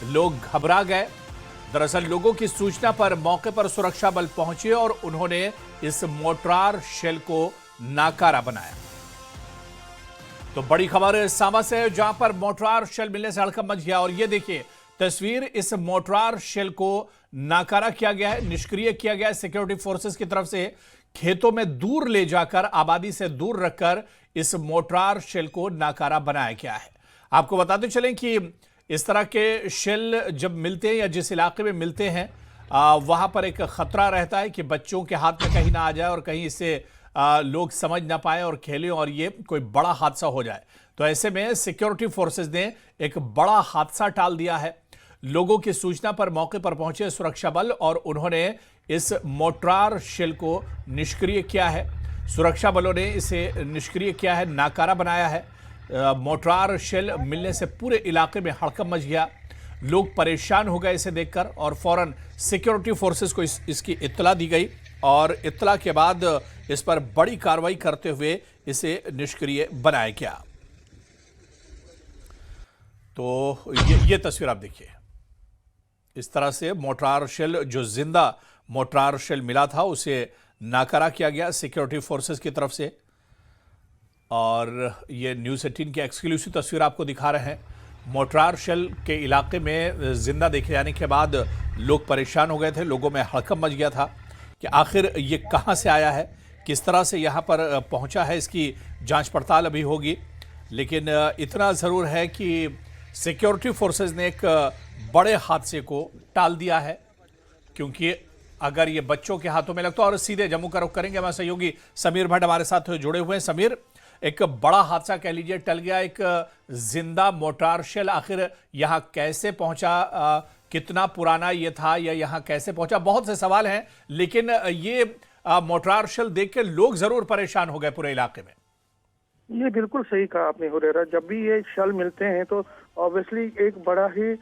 लोग घबरा गए। दरअसल लोगों की सूचना पर मौके पर सुरक्षा बल पहुंचे और उन्होंने इस मोर्टार शेल को नाकारा बनाया। तो बड़ी खबर सांबा से है, जहां पर मोर्टार शेल मिलने से हड़कंप मच गया। और ये देखिए तस्वीर, इस मोर्टार शेल को नाकारा किया गया है, निष्क्रिय किया गया है सिक्योरिटी फोर्सेस की तरफ से। खेतों में दूर ले जाकर, आबादी से दूर रखकर इस मोर्टार शेल को नाकारा बनाया गया है। आपको बताते चलें कि इस तरह के शेल जब मिलते हैं या जिस इलाके में मिलते हैं वहां पर एक खतरा रहता है कि बच्चों के हाथ में कहीं ना आ जाए और कहीं इससे लोग समझ ना पाए और खेलें और ये कोई बड़ा हादसा हो जाए। तो ऐसे में सिक्योरिटी फोर्सेस ने एक बड़ा हादसा टाल दिया है। लोगों की सूचना पर मौके पर पहुंचे सुरक्षा बल और उन्होंने इस मोर्टार शेल को निष्क्रिय किया है। सुरक्षा बलों ने इसे निष्क्रिय किया है, नाकारा बनाया है। मोर्टार शेल मिलने से पूरे इलाके में हड़कंप मच गया। लोग परेशान हो गए इसे देखकर और फौरन सिक्योरिटी फोर्सेस को इसकी इत्तला दी गई और इत्तला के बाद इस पर बड़ी कार्रवाई करते हुए इसे निष्क्रिय बनाया गया। तो ये तस्वीर आप देखिए, इस तरह से मोर्टार शेल, जो जिंदा मोर्टार शेल मिला था, उसे नाकारा किया गया सिक्योरिटी फोर्सेस की तरफ से। और ये न्यूज़ 18 की एक्सक्लूसिव तस्वीर आपको दिखा रहे हैं। मोर्टार शेल के इलाके में जिंदा देखे जाने के बाद लोग परेशान हो गए थे, लोगों में हड़कंप मच गया था कि आखिर ये कहां से आया है, किस तरह से यहां पर पहुंचा है। इसकी जांच पड़ताल अभी होगी, लेकिन इतना ज़रूर है कि सिक्योरिटी फोर्सेस ने एक बड़े हादसे को टाल दिया है। क्योंकि अगर ये बच्चों के हाथों में लगता, और सीधे जम्मू का रुख करेंगे, हमारे सहयोगी समीर भट्ट हमारे साथ जुड़े हुए हैं। समीर, एक बड़ा हादसा कह लीजिए टल गया, एक जिंदा मोर्टार शेल आखिर यहां कैसे पहुंचा, कितना पुराना ये था या यहां कैसे पहुंचा, बहुत से सवाल हैं। लेकिन ये मोर्टार शेल देख के लोग जरूर परेशान हो गए पूरे इलाके में। ये बिल्कुल सही कहा आपने हुरैरा। जब भी ये शेल मिलते हैं तो ऑब्वियसली एक बड़ा ही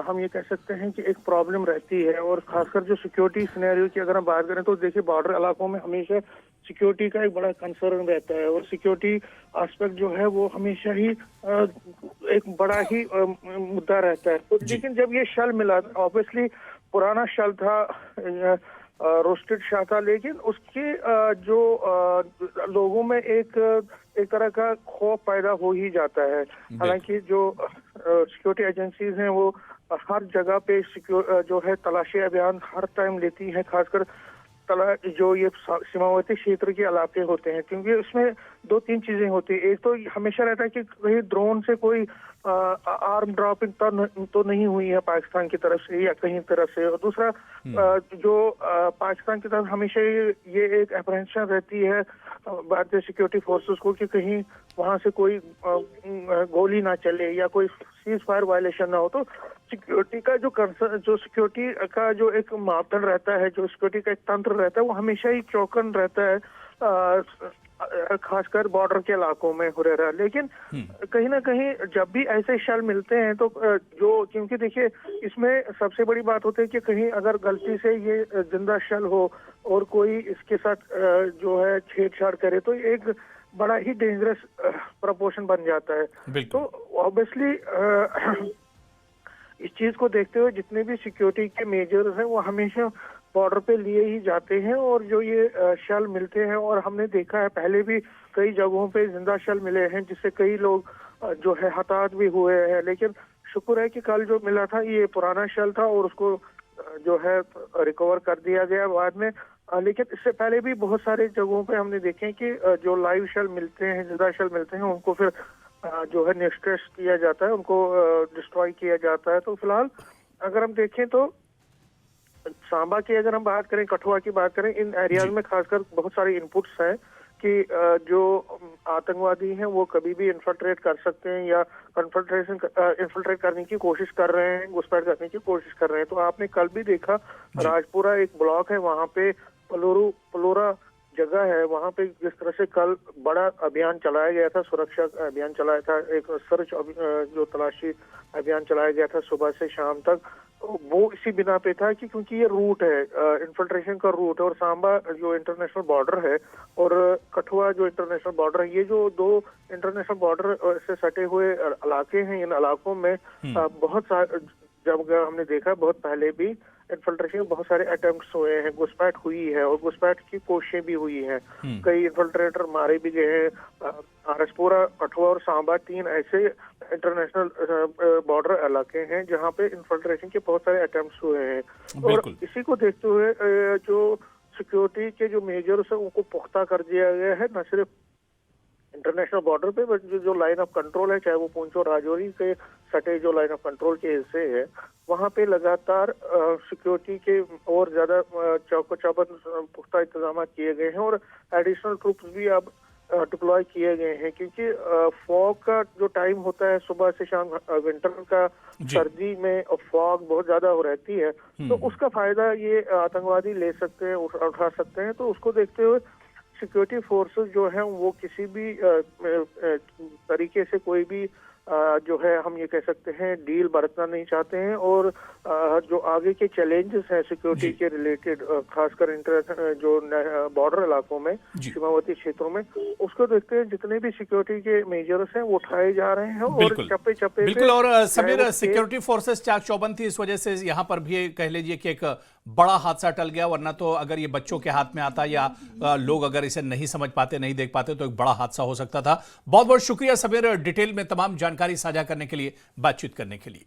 हम ये कह सकते हैं कि एक प्रॉब्लम रहती है। और खासकर जो सिक्योरिटी सिनेरियो की अगर हम बात करें तो देखिए, बॉर्डर इलाकों में हमेशा सिक्योरिटी का एक बड़ा कंसर्न रहता है और सिक्योरिटी एस्पेक्ट जो है वो हमेशा ही एक बड़ा ही मुद्दा रहता है। तो लेकिन जब ये शेल मिला, ऑब्वियसली पुराना शेल था, रोस्टेड शाह था, लेकिन उसके जो लोगों में एक तरह का खौफ पैदा हो ही जाता है। हालांकि जो सिक्योरिटी एजेंसीज हैं वो हर जगह पे जो है तलाशी अभियान हर टाइम लेती हैं, खासकर जो ये सीमावर्ती क्षेत्र के इलाके होते हैं, क्योंकि उसमें दो तीन चीजें होती है। एक तो हमेशा रहता है कि कहीं ड्रोन से कोई आर्म ड्रॉपिंग तो नहीं हुई है पाकिस्तान की तरफ से या कहीं तरफ से। और दूसरा जो पाकिस्तान की तरफ हमेशा ये एक अप्रहेंशन रहती है भारतीय सिक्योरिटी फोर्सेस को कि कहीं वहां से कोई गोली ना चले या कोई सीज फायर वायलेशन ना हो। तो सिक्योरिटी का जो सिक्योरिटी का जो एक मापदंड रहता है, जो सिक्योरिटी का एक तंत्र रहता है, वो हमेशा ही चौकन रहता है, खासकर बॉर्डर के इलाकों में हुरैरा। लेकिन कहीं ना कहीं जब भी ऐसे शेल मिलते हैं तो जो, क्योंकि देखिए इसमें सबसे बड़ी बात होती है कि कहीं अगर गलती से ये जिंदा शेल हो और कोई इसके साथ जो है छेड़छाड़ करे तो एक बड़ा ही डेंजरस प्रपोर्शन बन जाता है। तो ऑब्वियसली इस चीज को देखते हुए जितने भी सिक्योरिटी के मेजर्स हैं वो हमेशा बॉर्डर पे लिए ही जाते हैं। और जो ये शेल मिलते हैं, और हमने देखा है पहले भी कई जगहों पे जिंदा शेल मिले हैं जिससे कई लोग जो है हताहत भी हुए हैं। लेकिन शुक्र है कि कल जो मिला था ये पुराना शेल था और उसको जो है रिकवर कर दिया गया बाद में। लेकिन इससे पहले भी बहुत सारे जगहों पे हमने देखे कि जो लाइव शेल मिलते हैं, जिंदा शेल मिलते हैं, उनको फिर जो है निष्क्रिय किया जाता है, उनको डिस्ट्रॉय किया जाता है। तो फिलहाल अगर हम देखें तो सांबा की अगर हम बात करें, कठुआ की बात करें, इन एरियाज में खासकर बहुत सारे इनपुट्स हैं कि जो आतंकवादी हैं वो कभी भी इन्फिल्ट्रेट कर सकते हैं या इन्फिल्ट्रेट करने की कोशिश कर रहे हैं, घुसपैठ करने की कोशिश कर रहे हैं। तो आपने कल भी देखा, राजपुरा एक ब्लॉक है, वहां पे पलोरा जगह है, वहां पे जिस तरह से कल बड़ा अभियान चलाया गया था, सुरक्षा अभियान चलाया था, एक सर्च जो तलाशी अभियान चलाया गया था सुबह से शाम तक। तो वो इसी बिना पे था कि क्योंकि ये रूट है, इन्फिल्ट्रेशन का रूट है, और सांबा जो इंटरनेशनल बॉर्डर है और कठुआ जो इंटरनेशनल बॉर्डर है, ये जो दो इंटरनेशनल बॉर्डर से सटे हुए इलाके हैं, इन इलाकों में बहुत सारे जब हमने देखा बहुत पहले भी इन्फिल्ट्रेशन के बहुत सारे अटेम्प्ट्स हुए हैं, घुसपैठ हुई है और घुसपैठ की कोशिशें भी हुई हैं। कई इन्फिल्ट्रेटर मारे भी गए हैं। आरसपुरा, कठुआ और सांबा 3 ऐसे इंटरनेशनल बॉर्डर इलाके हैं जहां पे इन्फिल्ट्रेशन के बहुत सारे अटेम्प्ट्स हुए हैं। और इसी को देखते हुए जो सिक्योरिटी के जो मेजर्स है उनको पुख्ता कर दिया गया है, न सिर्फ इंटरनेशनल बॉर्डर पे बट जो लाइन ऑफ कंट्रोल है, चाहे वो पुंछ और राजौरी के सटे जो लाइन ऑफ कंट्रोल के हिस्से है, वहां पे लगातार सिक्योरिटी के और ज्यादा चौको चौबंद पुख्ता इंतजाम किए गए हैं और एडिशनल ट्रूप्स भी अब डिप्लॉय किए गए हैं, क्योंकि फॉग का जो टाइम होता है सुबह से शाम, विंटर का सर्दी में फॉग बहुत ज्यादा हो रहती है, तो उसका फायदा ये आतंकवादी ले सकते हैं, उठा सकते हैं। तो उसको देखते हुए सिक्योरिटी फोर्सेस जो है वो किसी भी तरीके से कोई भी जो है हम ये कह सकते हैं डील बरतना नहीं चाहते हैं। और जो आगे के चैलेंजेस हैं सिक्योरिटी के रिलेटेड, खासकर जो बॉर्डर इलाकों में, सीमावर्ती क्षेत्रों में, उसको देखते हैं जितने भी सिक्योरिटी के मेजर्स हैं वो उठाए जा रहे हैं और चप्पे चप्पे बिल्कुल। और समीर, सिक्योरिटी फोर्सेस चाक चौबंद थी, इस वजह से यहाँ पर भी कह लीजिए कि एक बड़ा हादसा टल गया, वरना तो अगर ये बच्चों के हाथ में आता या लोग अगर इसे नहीं समझ पाते, नहीं देख पाते, तो एक बड़ा हादसा हो सकता था। बहुत बहुत शुक्रिया समीर, डिटेल में तमाम जानकारी साझा करने के लिए, बातचीत करने के लिए।